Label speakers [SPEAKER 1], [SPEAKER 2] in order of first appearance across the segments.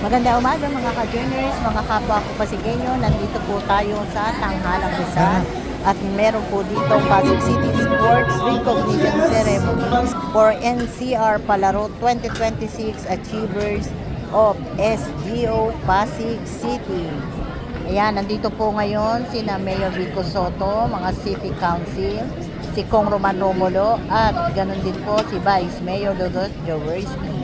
[SPEAKER 1] Magandang umaga mga ka-journers, mga kapwa ko Pasigueño. Nandito po tayo sa Tanghalang Rizal at meron po dito Pasig City Sports Recognition Ceremony for NCR Palaro 2026 Achievers of SDO Pasig City. Ayan, nandito po ngayon sina Mayor Vico Soto, mga City Council, si Kong Roman Romulo at ganun din po si Vice Mayor Dodot Jaworski.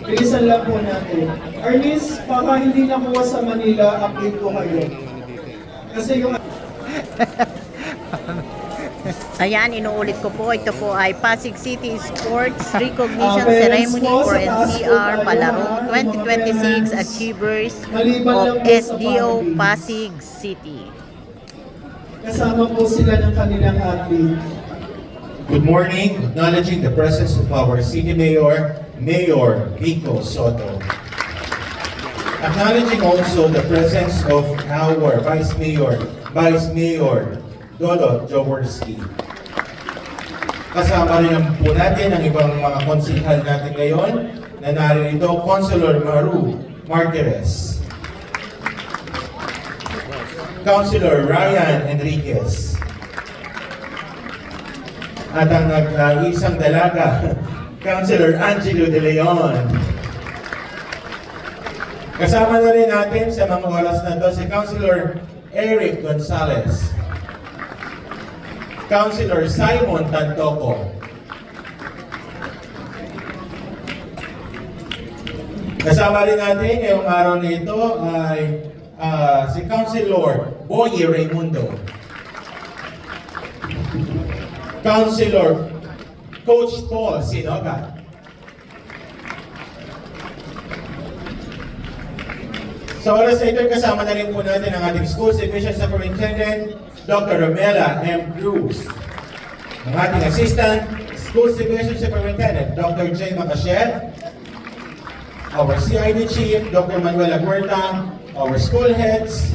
[SPEAKER 2] Bilisan lang po natin. Ernest, baka hindi nakuha sa Manila, update ko kayo. Kasi yung...
[SPEAKER 1] Ayan, inuulit ko po. Ito po ay Pasig City Sports Recognition Ceremony for NCR Palaro 2026 Achievers of SDO Pasig City.
[SPEAKER 2] Kasama po sila ng kanilang athlete.
[SPEAKER 3] Good morning, acknowledging the presence of our City Mayor, Mayor Vico Soto. Acknowledging also the presence of our Vice Mayor Dodot Jaworski. Kasama rin po natin ang ibang mga konsihal natin ngayon na narito, Councilor Maru Martirez, Councilor Ryan Enriquez, at ang nag-isang dalaga, Councilor Angelo De Leon. Kasama na rin natin sa mga oras na ito si Councilor Eric Gonzalez, Councilor Simon Tantoco, kasama rin natin ngayong araw na ito ay si Councilor Boy Raimundo, Councilor Coach Paul Sinoga, sa oras na ito kasama na rin po natin ang ating Schools Division Superintendent Dr. Romela M. Cruz, ang ating Assistant Schools Division Superintendent Dr. J. Macashet, our CID Chief Dr. Manuel Aguerta, our school heads,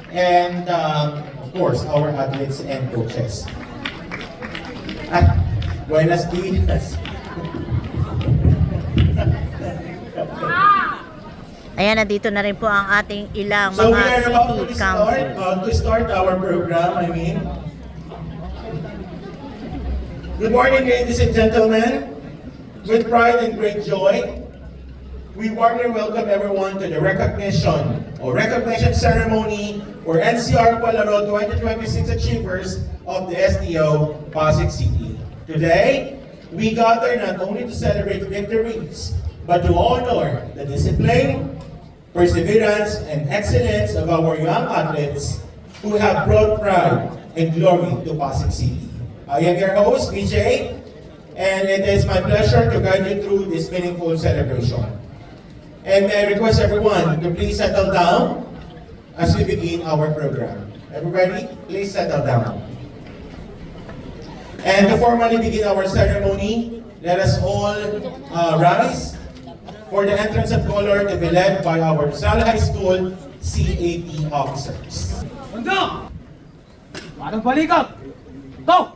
[SPEAKER 3] and of course our athletes and coaches. At buenas dias.
[SPEAKER 1] Ayan, nandito na rin po ang ating ilang
[SPEAKER 3] So we
[SPEAKER 1] mga
[SPEAKER 3] are about
[SPEAKER 1] city
[SPEAKER 3] to
[SPEAKER 1] council.
[SPEAKER 3] start our program, Good morning, ladies and gentlemen. With pride and great joy, we warmly welcome everyone to the recognition ceremony for NCR Palaro 2026 Achievers of the SDO Pasig City. Today, we gather not only to celebrate victories, but to honor the discipline, perseverance, and excellence of our young athletes who have brought pride and glory to Pasig City. I am your host, BJ, and it is my pleasure to guide you through this meaningful celebration. And may I request everyone to please settle down as we begin our program. Everybody, please settle down. And to formally begin our ceremony, let us all rise for the entrance of color to be led by our Rizal High School CAT officers.
[SPEAKER 4] Handa! Parang balikat! Ito!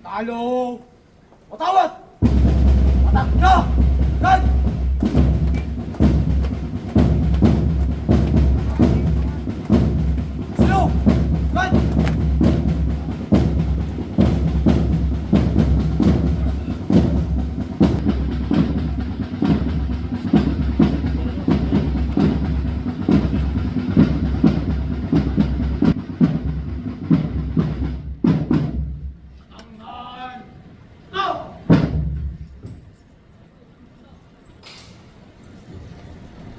[SPEAKER 4] Talo! Patawat! Patak na! Gan! Sino! Gan!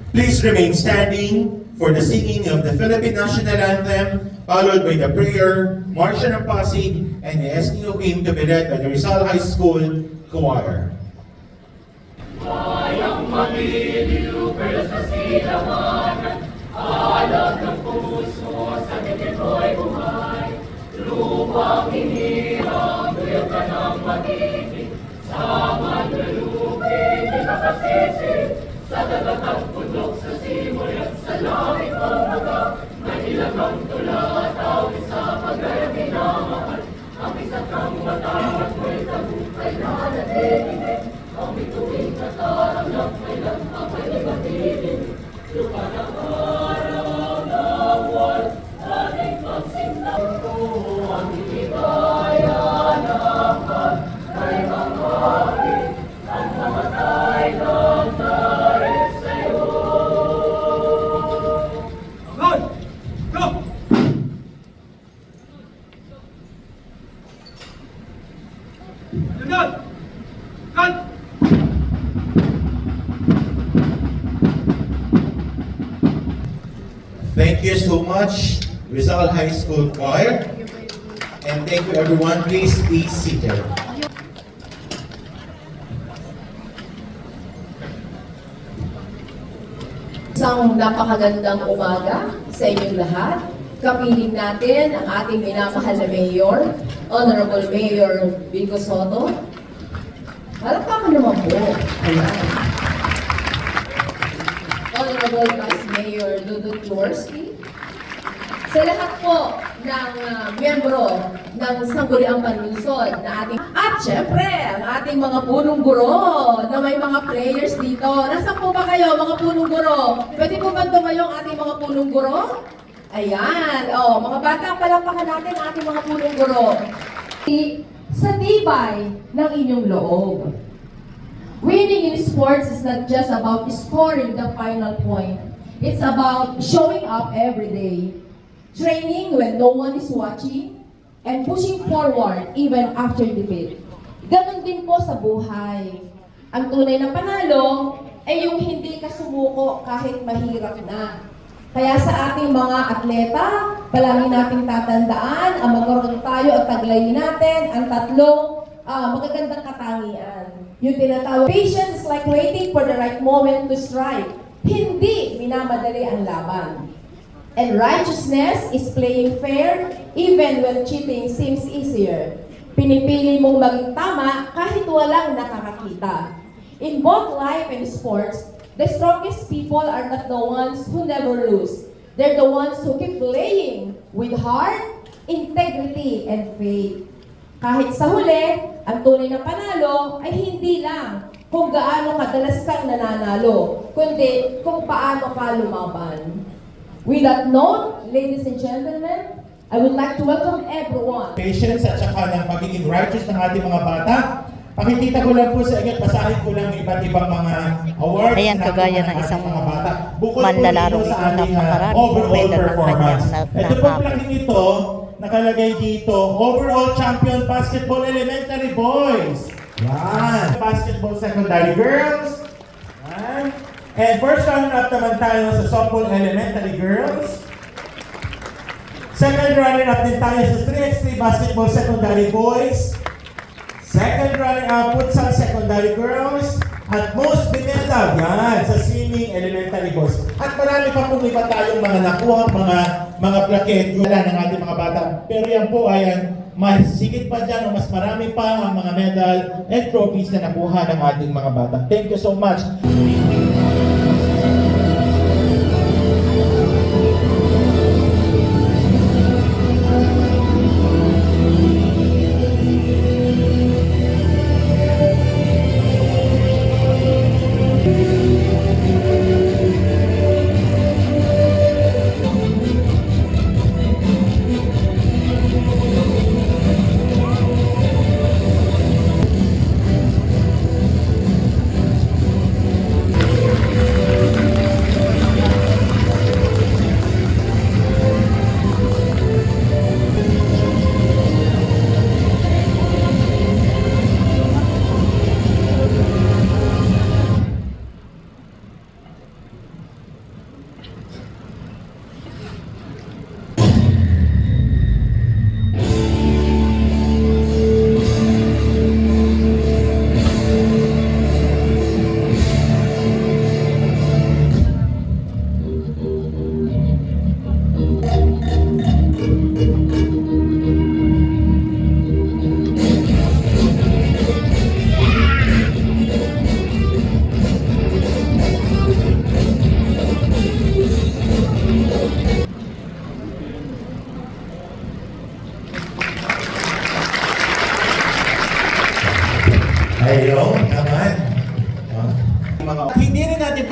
[SPEAKER 3] Please remain standing for the singing of the Philippine National Anthem, followed by the prayer, March of Pasig, and the SDO hymn to be led by the Rizal High School Choir.
[SPEAKER 5] Kayang magiliw, pero sa silaman, alam ng puso, sa gitid mo'y buhay. Lupang hinirang, tuyot ka ng pag-ibig, sa manlulupin, di ka kasisi. Sa dagat at bundok, sa simoy at sa langit o baga, may ilagang tula.
[SPEAKER 4] Good! Go! Sunod! Cut!
[SPEAKER 3] Thank you so much, Rizal High School Choir. And thank you everyone. Please be seated.
[SPEAKER 6] Isang napakagandang umaga sa inyong lahat. Kapiling natin ang ating minamahal na Mayor, Honorable Mayor Vico Soto. Palakpakan naman po. Ayan. Honorable Vice Mayor Dudut Jaworski. Sa lahat po ng miyembro ng Sangguniang Panlungsod na ating... At syempre, ang ating mga punong guro na may mga players dito. Nasaan po ba kayo, mga punong guro? Pwede po ba tumayo ang ating mga punong guro? Ayan. O, mga bata, palakpakan natin ang ating mga punong guro. Sa tibay ng inyong loob. Winning in sports is not just about scoring the final point. It's about showing up every day. Training when no one is watching, and pushing forward even after defeat. Ganon din po sa buhay. Ang tunay na panalo ay yung hindi ka sumuko kahit mahirap na. Kaya sa ating mga atleta, palagi nating tatandaan ang magkaroon tayo at taglayin natin ang tatlong magagandang katangian. Yung tinatawag, patience is like waiting for the right moment to strike. Hindi minamadali ang laban. And righteousness is playing fair even when cheating seems easier. Pinipili mong maging tama kahit walang nakakakita. In both life and sports, the strongest people are not the ones who never lose. They're the ones who keep playing with heart, integrity, and faith. Kahit sa huli, ang tunay na panalo ay hindi lang kung gaano kadalas kang nananalo, kundi kung paano ka lumaban. With that note, ladies and gentlemen, I would like to welcome everyone.
[SPEAKER 3] Patience at saka ng pagiging righteous ng ating mga bata. Pakikita ko lang po sa inyo, basahin ko lang iba't ibang mga awards.
[SPEAKER 1] Ayan,
[SPEAKER 3] na
[SPEAKER 1] kagaya
[SPEAKER 3] nakuha
[SPEAKER 1] ng isang
[SPEAKER 3] mga bata. Bukod po
[SPEAKER 1] manlalarong
[SPEAKER 3] dito sa
[SPEAKER 1] ito na
[SPEAKER 3] ating
[SPEAKER 1] makarami
[SPEAKER 3] overall
[SPEAKER 1] medal ng
[SPEAKER 3] performance.
[SPEAKER 1] kanyang
[SPEAKER 3] Ito po
[SPEAKER 1] nakamit.
[SPEAKER 3] lang ito, nakalagay dito, overall champion basketball elementary boys. Yan. Basketball secondary girls. Yan. And first runner-up naman tayo sa softball elementary girls. Second runner-up din tayo sa 3x3 basketball secondary boys. Second runner-up futsal secondary girls. At most binedal, yan, sa swimming elementary boys. At marami pa po iba tayong mga nakuha, mga plaquette, wala ng ating mga bata. Pero yan po ay mas sigit pa dyan o mas marami pa ang mga medal and trophies na nakuha ng ating mga bata. Thank you so much.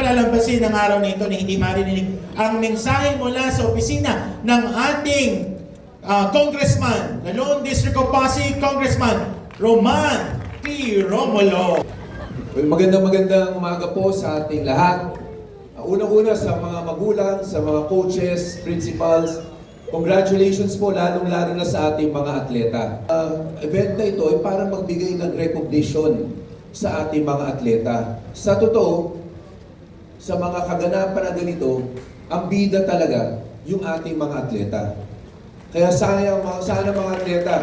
[SPEAKER 3] palalampasin ang araw na ito na hindi marinig ang mensahe mula sa opisina ng ating Congressman, the Lone District of Pasig, Congressman Roman P. Romulo.
[SPEAKER 7] Well, magandang umaga po sa ating lahat. Unang-una sa mga magulang, sa mga coaches, principals, congratulations po lalong-lalo na sa ating mga atleta. Event na ito ay para magbigay ng recognition sa ating mga atleta. Sa totoo, sa mga kaganapan na ganito, ang bida talaga yung ating mga atleta. Kaya sana mga atleta,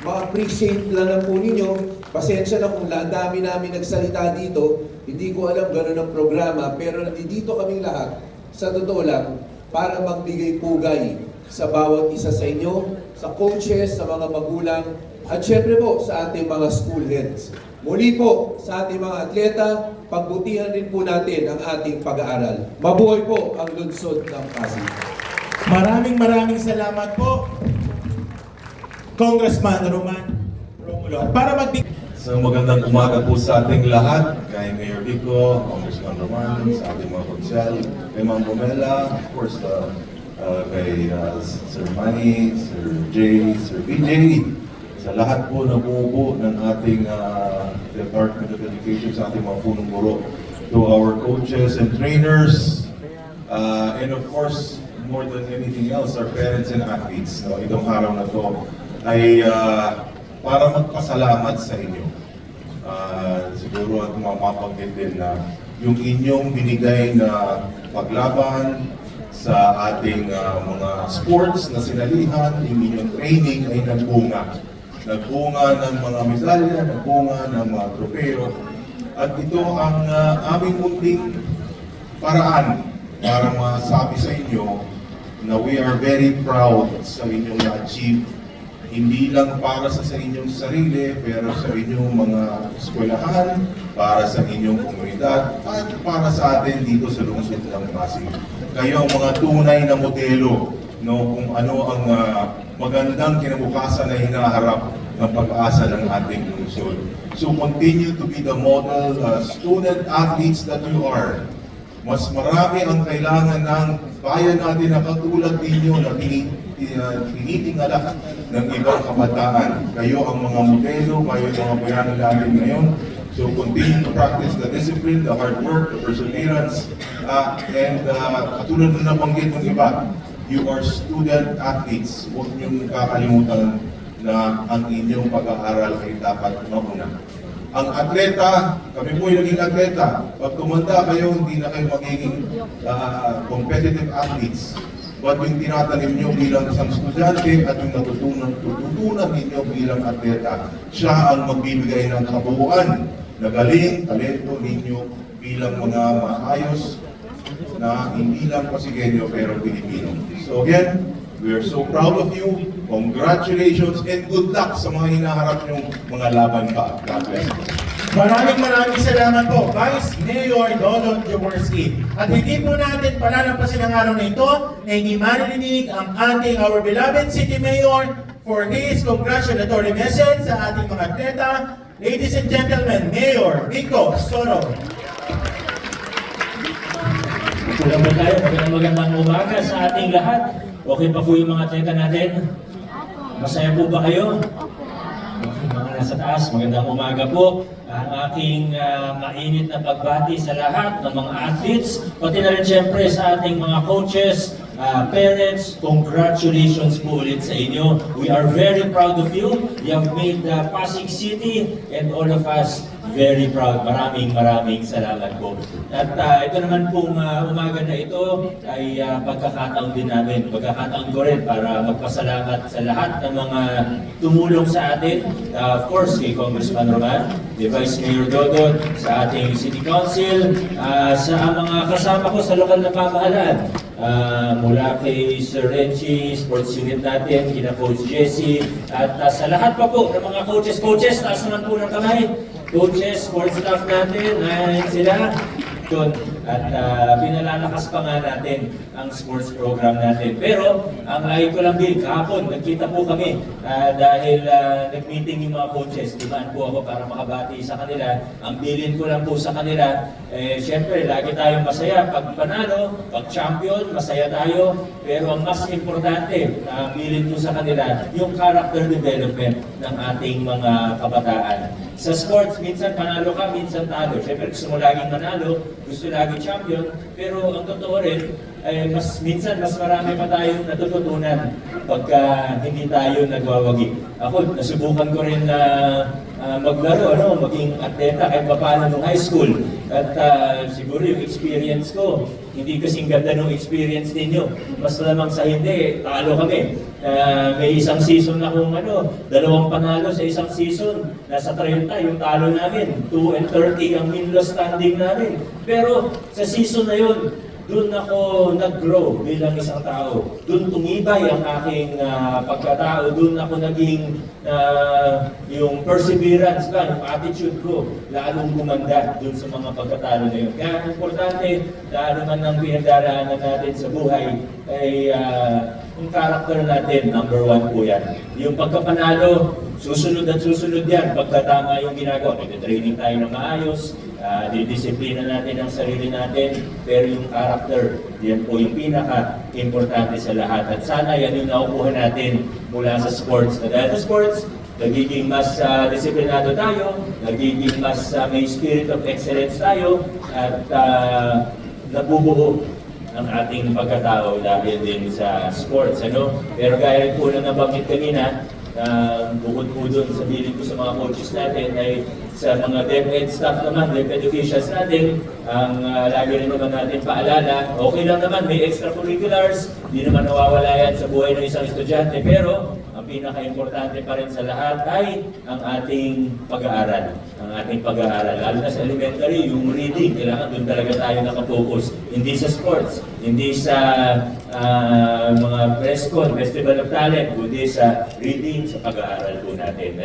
[SPEAKER 7] ma-appreciate lang po ninyo. Pasensya na kung dami namin nagsalita dito, hindi ko alam gano'n ang programa, pero nandito kaming lahat, sa totoo lang, para magbigay pugay sa bawat isa sa inyo, sa coaches, sa mga magulang, at syempre po sa ating mga school heads. Muli po sa ating mga atleta, pagbutihan din po natin ang ating pag-aaral. Mabuhay po ang lungsod ng Pasig.
[SPEAKER 3] Maraming salamat po, Congressman Roman Romulo. At para magbigay
[SPEAKER 8] So magandang umaga po sa ating lahat, kay Mayor Vico, Congressman Roman, sa ating mga konsel, kay Ma'am Bomela, of course, kay Sir Manny, Sir Jay, Sir BJ, sa lahat po na bumubuo ng ating Department of Education, sa ating mga punong guro, to our coaches and trainers, and of course, more than anything else, our parents and athletes. No, itong araw na to ay para magpasalamat sa inyo. Siguro at mapapanggit din na yung inyong binigay na paglaban sa ating mga sports na sinalihan, yung inyong training ay nagbunga. Nagbunga ng mga medalya, nagbunga ng mga tropeo. At ito ang aming munting paraan para masabi sa inyo na we are very proud sa inyong na-achieve. Hindi lang para sa inyong sarili, pero sa inyong mga eskwelahan, para sa inyong komunidad, at para sa atin dito sa lungsod ng Pasig. Kayo ang mga tunay na modelo, no, kung ano ang magandang kinabukasan na hinaharap ng pag-asa ng ating lungsod. So continue to be the model student athletes that you are. Mas marami ang kailangan ng bayan natin na katulad ninyo na tinitingala ng ibang kabataan. Kayo ang mga modelo, kayo ang mga bayani natin ngayon. So continue to practice the discipline, the hard work, the perseverance, and katulad na nabanggit ng iba, you are student athletes. Huwag niyong kakalimutan na ang inyong pag-aaral ay dapat mauna. Ang atleta, kami po yung naging atleta. Pag tumanda kayo, hindi na kayo magiging competitive athletes. But yung tinatanim nyo bilang isang estudyante at yung natutunan ninyo bilang atleta, siya ang magbibigay ng kabuuan na galing, talento ninyo bilang mga maayos na hindi lang Pasigenyo pero Pilipino. So again, we are so proud of you. Congratulations and good luck sa mga hinaharap nyong mga laban pa. God bless you.
[SPEAKER 3] Maraming salamat po, Vice Mayor Dodon Jaworski. At hindi po natin palalampasin ang araw na ito na hindi maririnig ang ating our beloved City Mayor for his congratulatory message sa ating mga atleta. Ladies and gentlemen, Mayor Vico Soro.
[SPEAKER 9] Kulang po tayo, magandang umaga sa ating lahat. Okay pa po yung mga atleta natin? Masaya po ba kayo? Mga nasa taas, magandang umaga po. Ang aking mainit na pagbati sa lahat ng mga athletes, pati na rin siyempre sa ating mga coaches, parents, congratulations po ulit sa inyo. We are very proud of you. You have made Pasig City and all of us very proud. Maraming salamat po. At ito naman pong umaga na ito ay pagkakataon din namin. Pagkakataon ko rin para magpasalamat sa lahat ng mga tumulong sa atin. Of course, kay Congressman Roman, the Vice Mayor Dodon, sa ating City Council, sa mga kasama ko sa lokal na pamahalaan. Mula kay Sir Reggie, sports unit natin, kina Coach Jesse, at sa lahat pa po ng mga coaches, taas naman po ng kamay. Coaches, sports staff natin, sila. yun. At pinalalakas pa nga natin ang sports program natin. Pero ang lagi ko lang din, kahapon nagkita po kami dahil nag-meeting yung mga coaches. Dimaan po ako para makabati sa kanila. Ang bilin ko lang po sa kanila, syempre lagi tayong masaya. Pag panalo, pag champion, masaya tayo. Pero ang mas importante, bilin ko sa kanila, yung character development ng ating mga kabataan. Sa sports, minsan panalo ka, minsan talo. Siyempre gusto mo laging manalo, gusto laging champion, pero ang totoo rin, minsan mas marami pa tayong natututunan pagka hindi tayo nagwawagi. Ako, nasubukan ko rin na maglaro, maging atleta kahit paano nung high school. At siguro yung experience ko, hindi kasing ganda nung experience ninyo. Mas lamang sa hindi, talo kami. May isang season akong 2 panalo sa isang season. Nasa 30 yung talo namin. 2-30 ang win-loss standing namin. Pero sa season na yun, doon ako nag-grow bilang isang tao. Doon tumibay ang aking pagkatao. Doon ako naging yung perseverance ba, yung attitude ko, lalong gumanda doon sa mga pagkatalo na yun. Kaya importante, lalo man ang pinagdaraanan natin sa buhay, ay yung character natin, number 1 po yan. Yung pagkapanalo, susunod at susunod yan. Pagka tama yung ginagawa, nag-training tayo ng maayos, didisiplina natin ang sarili natin, pero yung character, yan po yung pinaka-importante sa lahat. At sana yan yung nakukuha natin mula sa sports. Dahil sa sports, nagiging mas disiplinado tayo, nagiging mas may spirit of excellence tayo, at nabubuo ang ating pagkatao dahil din sa sports. Pero gaya rin po na nabanggit kanina, bukod po doon, sabihin ko sa mga coaches natin ay sa mga DepEd staff naman, DepEd officials natin, ang lagi rin naman natin paalala, okay lang naman, may extracurriculars, hindi naman nawawala yan sa buhay ng isang estudyante, pero ang pinaka-importante pa rin sa lahat ay ang ating pag-aaral. Ang ating pag-aaral, lalo na sa elementary, yung reading, kailangan doon talaga tayo nakafocus. Hindi sa sports, hindi sa mga press con, Festival of Talent, kundi sa reading, sa pag-aaral po natin.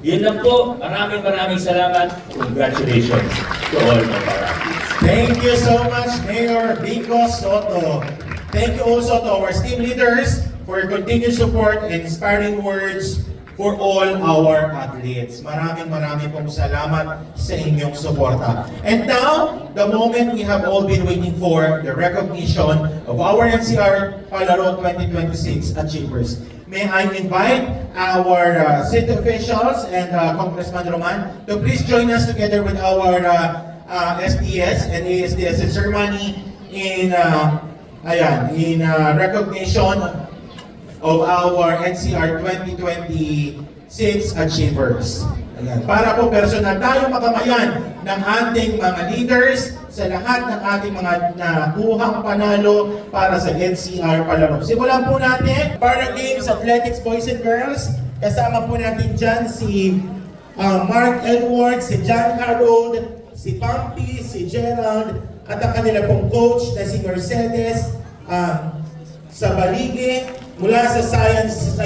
[SPEAKER 9] Yun lang po. Maraming salamat. Congratulations to all my para-athletes.
[SPEAKER 3] Thank you so much, Mayor Vico Soto. Thank you also to our team leaders for your continued support and inspiring words for all our athletes. Maraming pong salamat sa inyong suporta. And now, the moment we have all been waiting for, the recognition of our NCR Palaro 2026 achievers. May I invite our city officials and Congressman Roman to please join us together with our SDS and ASDS ceremony in recognition of our NCR 2026 achievers. Ayan. Para po personal tayo makamayan ng ating mga leaders sa lahat ng ating mga nakuhang panalo para sa NCR Palaro. Simulan po natin Para Games Athletics Boys and Girls. Kasama po natin dyan si Mark Edwards, si John Harold, si Pampi, si Gerald, at ang kanila pong coach na si Mercedes sa Balige mula sa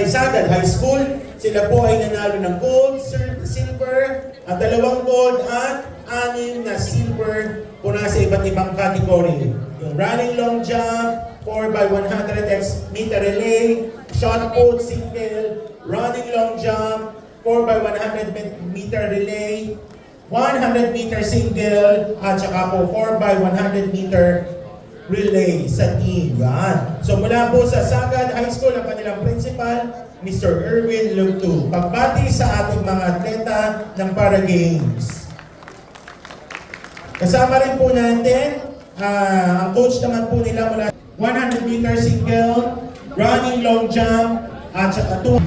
[SPEAKER 3] Sagad High School. Sila po ay nanalo ng gold, silver, at 2 gold at 6 na silver mula sa iba't ibang category. Yung running long jump, 4x100 meter relay, shot put single, running long jump, 4x100 meter relay, 100 meter single, at saka po 4x100 meter relay sa team. Yan. So mula po sa Sagad High School, ang kanilang principal, Mr. Erwin Lugtu. Pagbati sa ating mga atleta ng Para Games. Kasama rin po natin, ang coach naman po nila mula 100 meter single, running long jump, at saka 2.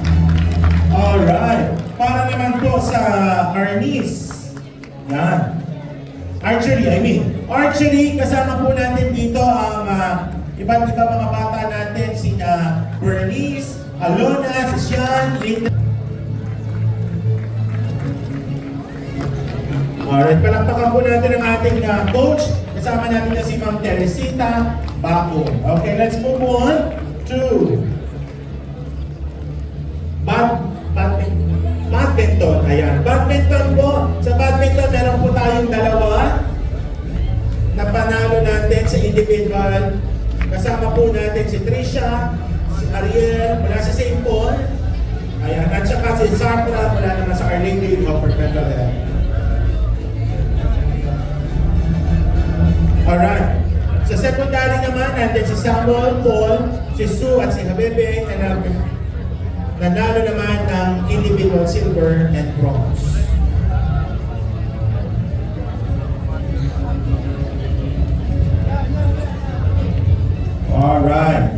[SPEAKER 3] Alright. Para naman po sa Arnis. Yan. Archery, kasama po natin dito ang iba't ibang mga bata natin, sina Bernice, Alona, si Sean, Linda. Alright, palakpakan po natin ang ating coach. Kasama natin na si Ma'am Teresita Baco. Okay, let's move on to badminton. Ayan, badminton po. Sa badminton, meron po tayong 2. na panalo natin sa individual. Kasama po natin si Trisha, si Ariel mula sa St. Paul, ayan, at saka si Sandra mula naman sa Our Lady of Perpetual Help. Alright. Sa secondary naman, natin si Samuel, Paul, si Sue at si Habebe, na nanalo naman ng individual silver and bronze. Alright.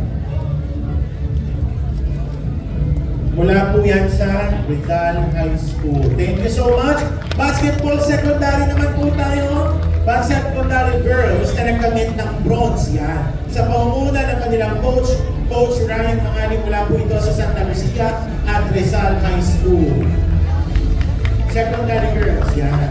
[SPEAKER 3] Mula po yan sa Rizal High School. Thank you so much. Basketball secondary naman po tayo. Secondary girls na nagkamit ng bronze yan. Sa pangunguna ng kanilang coach, Coach Ryan Mangani, mula po ito sa Santa Lucia at Rizal High School. Secondary girls, yan.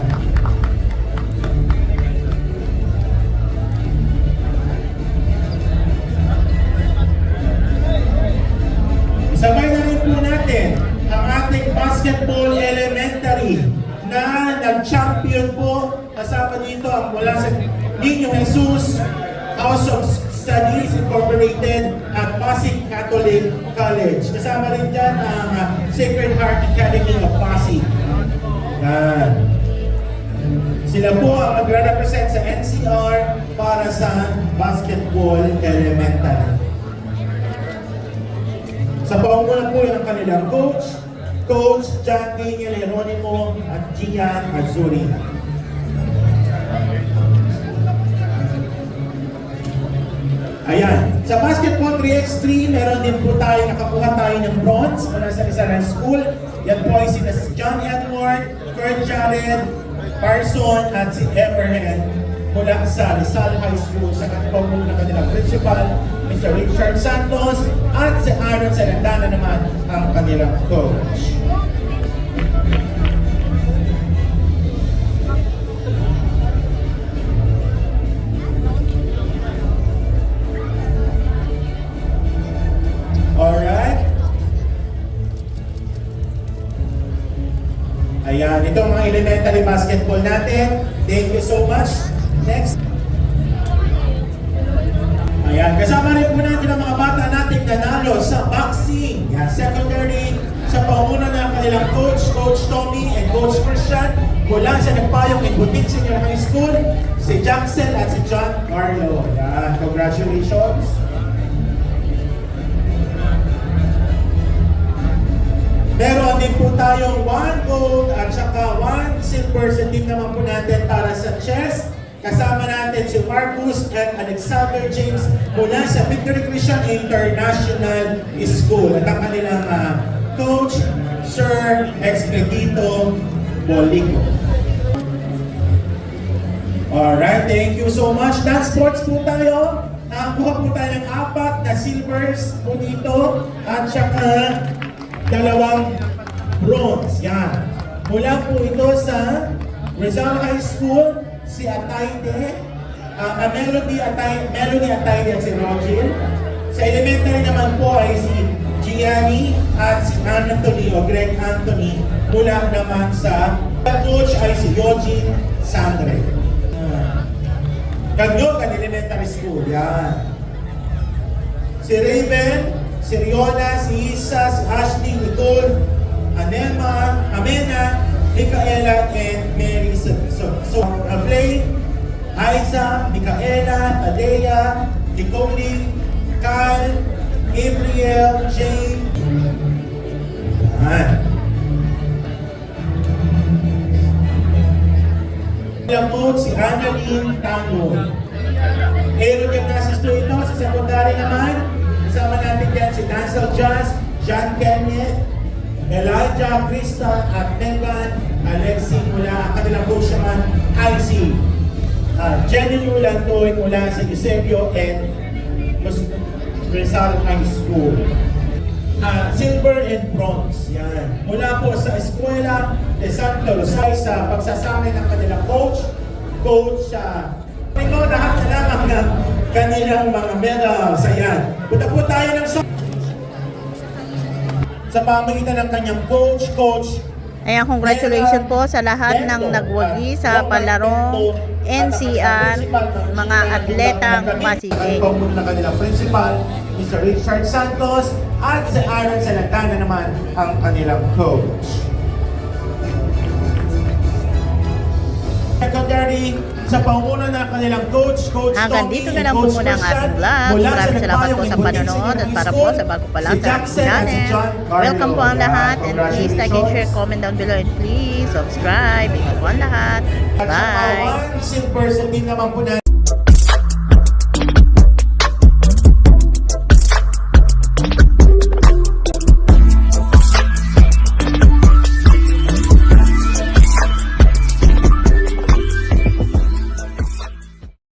[SPEAKER 3] Sabay na rin po natin ang ating basketball elementary na nag-champion po. Kasama dito ang mula sa Niño Jesus House of Studies Incorporated at Pasig Catholic College. Kasama rin dyan ang Sacred Heart Academy of Pasig. Yan. Sila po ang magre-represent sa NCR para sa basketball elementary. Sa pangunguna po ng kanilang coach, Coach John Daniel Jeronimo at Gian Azuri. Ayan. Sa basketball 3x3, meron din po tayo, nakakuha tayo ng bronze mula sa Rizal School. Yan po ay sina John Edward, Kurt Jared, Carson at si Everhead mula sa Rizal High School sa katipong ng kanilang principal, Mr. Richard Santos, at si Aaron Salendana naman ang kanilang coach. Alright. Ayan, ito ang mga elementary basketball natin. Thank you so much. Next. Ayan, kasama rin po natin ang mga bata natin nanalo sa boxing. Yan, secondary, sa panguna ng kanilang coach, Coach Tommy and Coach Christian, mula sa Nagpayong and Butik Senior High School, si Jackson at si John Carlo. Yan, congratulations. Meron din po tayong 1 gold at saka 1 silver sa team naman po natin para sa chess. Kasama natin si Marcus and Alexander James mula sa Victory Christian International School. At ang kanilang coach, Sir Expedito Bolico. Alright, thank you so much. Dance sports po tayo. Kuha po tayo ng 4 na silvers po dito at saka 2 bronze. Yan. Mula po ito sa Rizal High School, si Atayde, Melody Atayde at si Roger. Sa elementary naman po ay si Gianni at si Anthony o Greg Anthony. Mula naman sa coach ay si Eugene Sandre. Kanyokan Elementary School. Yan. Si Raven, si Riola, si Isa, si Ashley, Nicole, Amena, Micaela, and Mary. Flay, Aiza, Micaela, Tadea, Nicole, Cal, Gabriel, Jane. Ilang coach, si Annalyn Tango. Aerogymnastics po ito, sa secondary naman. Kasama natin dyan si Dancel Jazz, John Kenneth, Elijah, Krista, at Megan, Alexi mula, kanilang coach naman, IC. Jenny Lulantoy mula sa Eusebio and Rizal High School. Silver and bronze, yan. Mula po sa Eskwela de Santo Rosay sa pagsasanay ng kanilang coach, ikaw lahat na lamang ng kanilang mga medals. Ayan. Punta po tayo ng sa pamagitan ng kanyang coach.
[SPEAKER 1] Ayan, congratulations po sa lahat ng nagwagi sa palarong NCR, mga atletang Pasigueño.
[SPEAKER 3] Pagpapun ng kanilang principal, Mr. Richard Santos, at si Aaron Salantana naman ang kanilang coach. Secondary, sa panguna ng kanilang coach, Coach
[SPEAKER 1] Hanggang
[SPEAKER 3] Tommy
[SPEAKER 1] dito
[SPEAKER 3] and
[SPEAKER 1] na lang po
[SPEAKER 3] Coach
[SPEAKER 1] muna ang
[SPEAKER 3] Christian,
[SPEAKER 1] ating vlog.
[SPEAKER 3] mula sa
[SPEAKER 1] Maraming salamat po sa
[SPEAKER 3] Nagbayong
[SPEAKER 1] panonood at para po
[SPEAKER 3] School,
[SPEAKER 1] sa bago pa lang
[SPEAKER 3] si
[SPEAKER 1] sa ating
[SPEAKER 3] Jackson at si
[SPEAKER 1] channel.
[SPEAKER 3] John Carlo.
[SPEAKER 1] Welcome po ang
[SPEAKER 3] Yeah,
[SPEAKER 1] lahat and please like and share,
[SPEAKER 3] congratulations.
[SPEAKER 1] comment down below and please subscribe. Ingat po ang lahat.
[SPEAKER 3] At sa
[SPEAKER 1] Bye!
[SPEAKER 3] Pawan, silver sa team naman po natin.